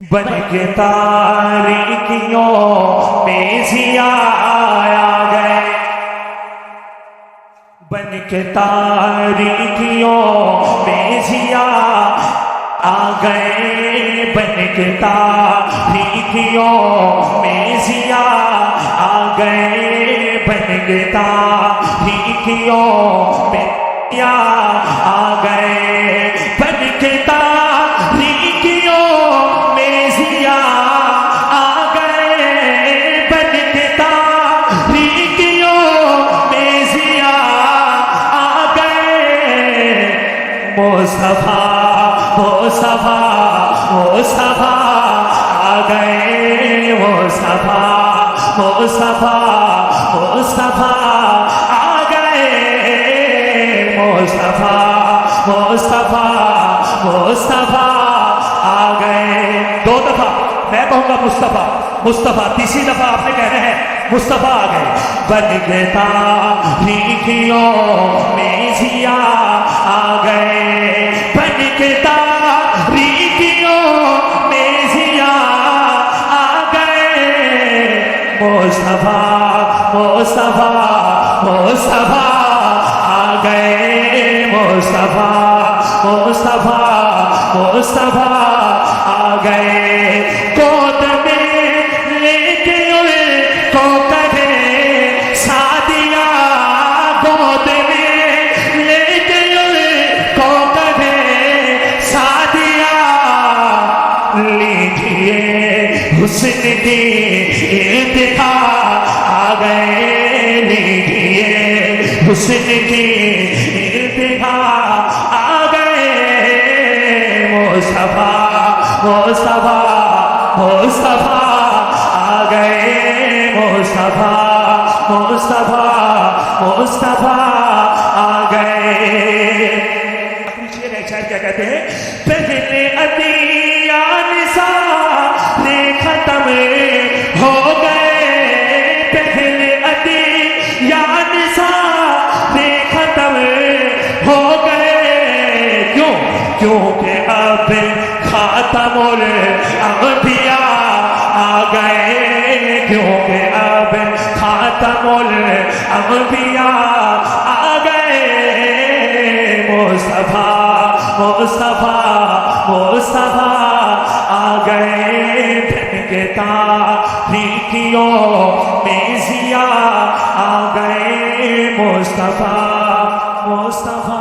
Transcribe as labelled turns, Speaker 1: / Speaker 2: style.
Speaker 1: بن کے تاریکیوں میں ضیاء آ گئے، بن کے تاریکیوں میں ضیاء آ گئے، بن کے تاریکیوں میں ضیاء آ گئے، بن کے تاریکیوں میں ضیاء آ گئے، بن کے مصطفیٰ مصطفیٰ مصطفیٰ آ گئے، مصطفیٰ مصطفیٰ مصطفیٰ آ گئے، مصطفیٰ مصطفیٰ مصطفیٰ آ گئے۔ دو دفعہ میں کہوں گا مصطفیٰ مصطفیٰ، تیسری دفعہ آپ نے کہنا ہے مصطفیٰ آ گئے۔ بن کے تاریکیوں میں ضیاء آ گئے، بن کے تاریکیوں میں ضیاء آ گئے، مصطفیٰ مصطفیٰ مصطفیٰ آ گئے، مصطفیٰ مصطفیٰ مصطفیٰ آ گئے۔ گود میں لے کے ان کو کہے سعدیہ، گود میں لے کے ان کو کہے سعدیہ، لیجیے حسن کی ارتقا آ گئے، لیجیے حسن کی ارتقا آ گئے، مصطفیٰ مصطفیٰ مصطفیٰ آ گئے، مصطفیٰ مصطفیٰ مصطفیٰ آ گئے۔ شعر ہے، شاعر کیا کہتے ہیں؟ پہلے ادیان سارے ختم ہو گئے، پہلے ادیان سارے ختم ہو گئے، کیوں؟ کیونکہ اب خاتم الانبیاء آ گئے، کیونکہ اب خاتم الانبیاء آ گئے، مصطفیٰ مصطفیٰ مصطفیٰ آ گئے، بن کے تاریکیوں میں ضیاء آ گئے، مصطفیٰ مصطفیٰ